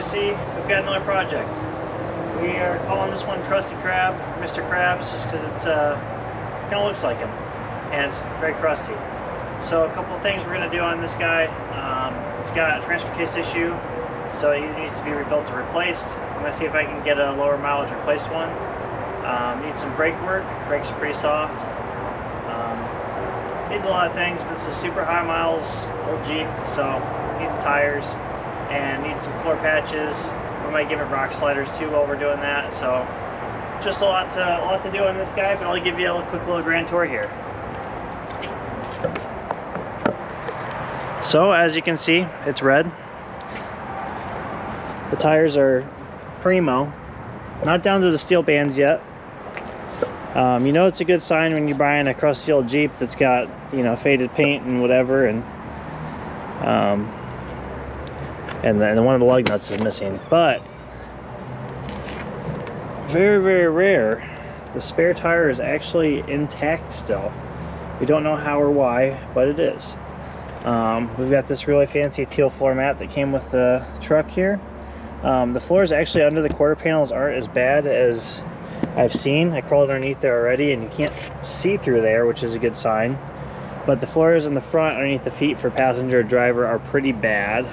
see, we've got another project. We are calling this one Krusty Krab, Mr. Krabs, just because it's kind of looks like him, and it's very crusty. So a couple of things we're going to do on this guy. It's got a transfer case issue, so it needs to be rebuilt or replaced. I'm going to see if I can get a lower mileage replaced one. Needs some brake work. Brakes are pretty soft. Needs a lot of things, but it's a super high miles old Jeep, so needs tires and needs some floor patches. We might give it rock sliders too while we're doing that. So just a lot to do on this guy, but I'll give you a quick little grand tour here. So as you can see, it's red. The tires are primo, not down to the steel bands yet. You know it's a good sign when you're buying a crusty old Jeep that's got, you know, faded paint and whatever, and then one of the lug nuts is missing. But very, very rare, the spare tire is actually intact still. We don't know how or why, but it is. We've got this really fancy teal floor mat that came with the truck here. The floors actually under the quarter panels aren't as bad as I've seen. I crawled underneath there already and you can't see through there, which is a good sign. But the floors in the front underneath the feet for passenger and driver are pretty bad,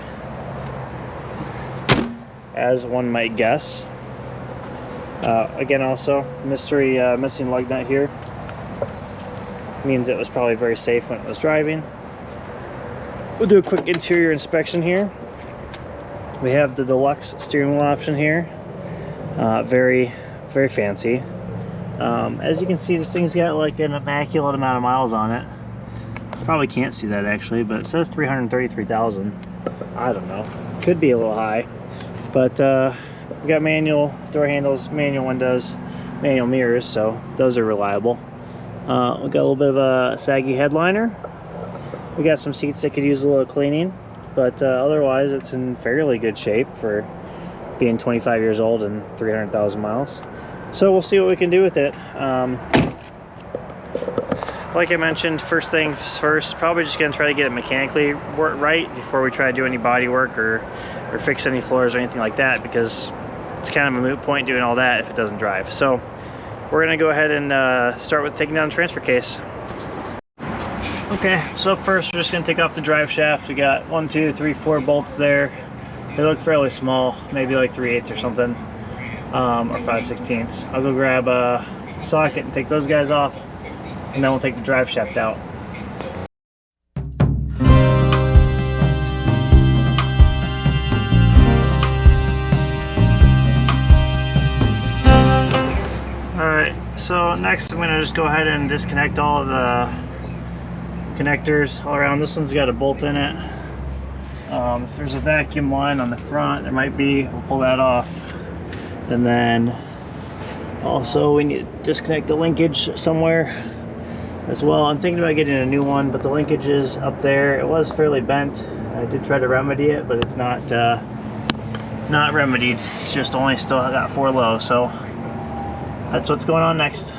as one might guess. Again, also mystery missing lug nut here means it was probably very safe when it was driving. We'll do a quick interior inspection here. We have the deluxe steering wheel option here. Very fancy. As you can see, this thing's got like an immaculate amount of miles on it. Probably can't see that actually, but it says 333,000. I don't know. Could be a little high. But we got manual door handles, manual windows, manual mirrors, so those are reliable. We got a little bit of a saggy headliner. We got some seats that could use a little cleaning, but otherwise it's in fairly good shape for being 25 years old and 300,000 miles. So we'll see what we can do with it. Like I mentioned, first things first, probably just gonna try to get it mechanically right before we try to do any body work or fix any floors or anything like that, because it's kind of a moot point doing all that if it doesn't drive. So we're gonna go ahead and start with taking down the transfer case. Okay, so up first we're just gonna take off the drive shaft. We got 1, 2, 3, 4 bolts there. They look fairly small, maybe like 3/8 or something, or 5/16. I'll go grab a socket and take those guys off, and then we'll take the drive shaft out. Alright, so next I'm going to just go ahead and disconnect all of the connectors all around. This one's got a bolt in it. If there's a vacuum line on the front, there might be. We'll pull that off. And then also we need to disconnect the linkage somewhere as well. I'm thinking about getting a new one, but the linkage is up there. It was fairly bent. I did try to remedy it, but it's not remedied. It's just only still got 4 low, so that's what's going on next.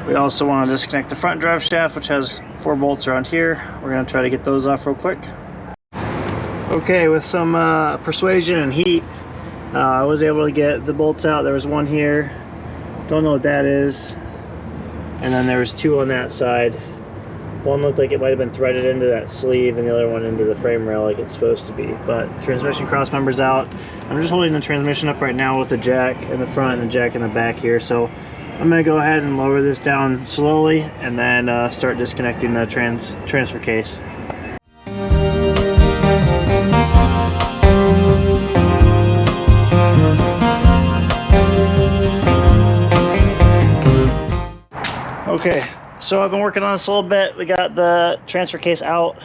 We also want to disconnect the front drive shaft, which has 4 bolts around here. We're going to try to get those off real quick. Okay, with some persuasion and heat, I was able to get the bolts out. There was one here, don't know what that is, and then there was 2 on that side. One looked like it might have been threaded into that sleeve, and the other one into the frame rail like it's supposed to be. But transmission cross members out. I'm just holding the transmission up right now with the jack in the front and the jack in the back here. So I'm going to go ahead and lower this down slowly and then start disconnecting the transfer case. Okay, so I've been working on this a little bit. We got the transfer case out.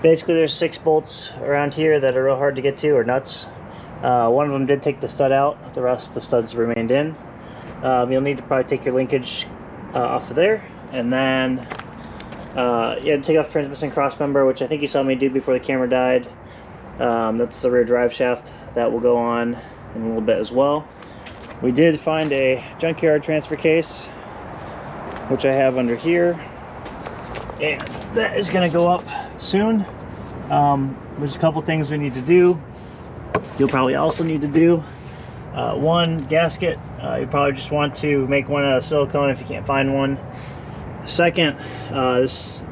Basically there's 6 bolts around here that are real hard to get to, or nuts. One of them did take the stud out. The rest of the studs remained in. You'll need to probably take your linkage off of there, and then yeah, take off transmission cross member, which I think you saw me do before the camera died. That's the rear drive shaft. That will go on in a little bit as well. We did find a junkyard transfer case, which I have under here, and that is going to go up soon. There's a couple things we need to do. You'll probably also need to do one, gasket. You probably just want to make one out of silicone if you can't find one. Second,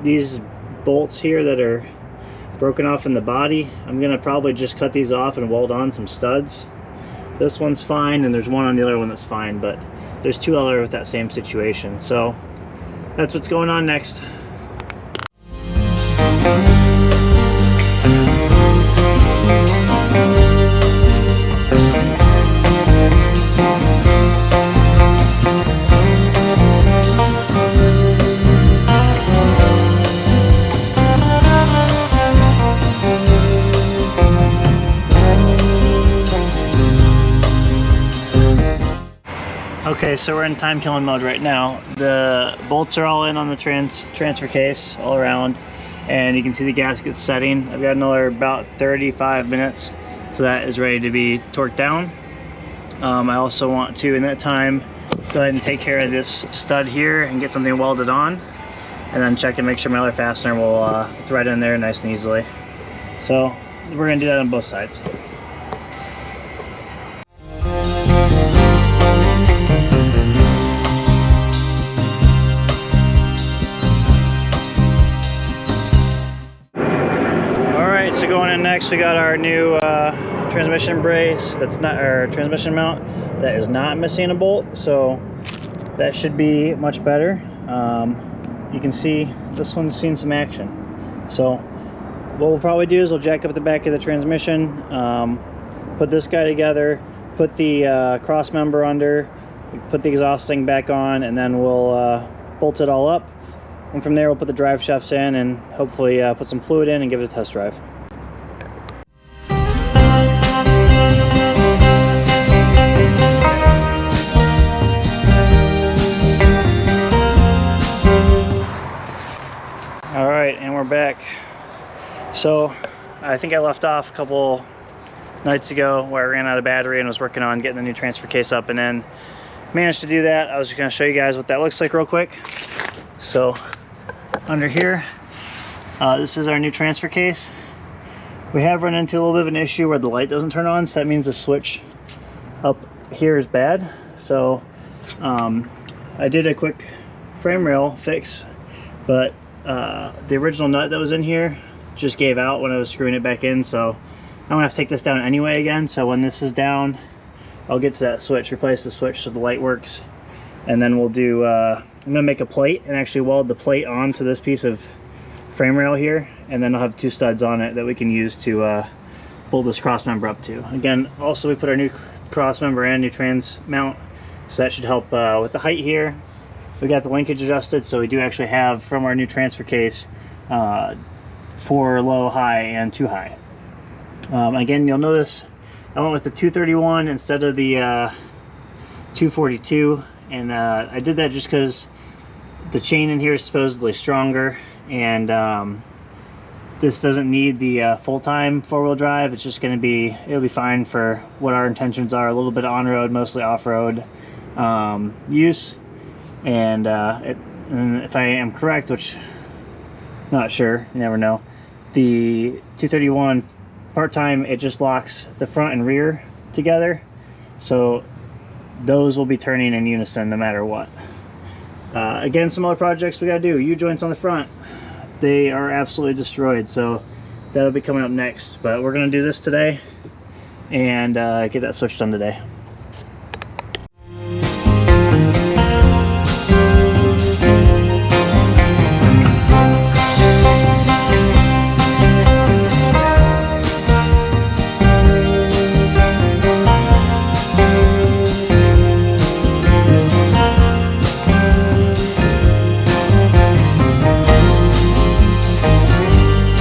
these bolts here that are broken off in the body, I'm gonna probably just cut these off and weld on some studs. This one's fine, and there's one on the other one that's fine, but there's two other with that same situation. So that's what's going on next. Okay, so we're in time killing mode right now. The bolts are all in on the transfer case all around, and you can see the gasket setting. I've got another about 35 minutes, so that is ready to be torqued down. I also want to, in that time, go ahead and take care of this stud here and get something welded on, and then check and make sure my other fastener will thread in there nice and easily. So we're gonna do that on both sides. So going in next, we got our new transmission brace. That's not our transmission mount. That is not missing a bolt, so that should be much better. You can see this one's seen some action. So what we'll probably do is we'll jack up the back of the transmission, put this guy together, put the cross member under, put the exhaust thing back on, and then we'll bolt it all up. And from there, we'll put the drive shafts in and hopefully put some fluid in and give it a test drive. Alright, and we're back. So I think I left off a couple nights ago where I ran out of battery and was working on getting the new transfer case up, and then managed to do that. I was just going to show you guys what that looks like real quick. So under here, this is our new transfer case. We have run into a little bit of an issue where the light doesn't turn on, so that means the switch up here is bad. So I did a quick frame rail fix, but the original nut that was in here just gave out when I was screwing it back in, so I'm gonna have to take this down anyway again. So when this is down, I'll get to that switch, replace the switch so the light works, and then we'll do I'm gonna make a plate and actually weld the plate onto this piece of frame rail here, and then I'll have two studs on it that we can use to pull this cross member up to. Again, also we put our new cross member and new trans mount, so that should help with the height here. We got the linkage adjusted, so we do actually have from our new transfer case 4 low, high, and 2 high. Again, you'll notice I went with the 231 instead of the 242, and I did that just because the chain in here is supposedly stronger, and this doesn't need the full-time 4-wheel drive. It's just going to be, it'll be fine for what our intentions are, a little bit of on-road, mostly off-road use. And if I am correct, which I'm not sure, you never know, the 231 part-time, it just locks the front and rear together, so those will be turning in unison no matter what. Again, some other projects we gotta do. U-joints on the front, they are absolutely destroyed, so that'll be coming up next, but we're gonna do this today and get that switch done today.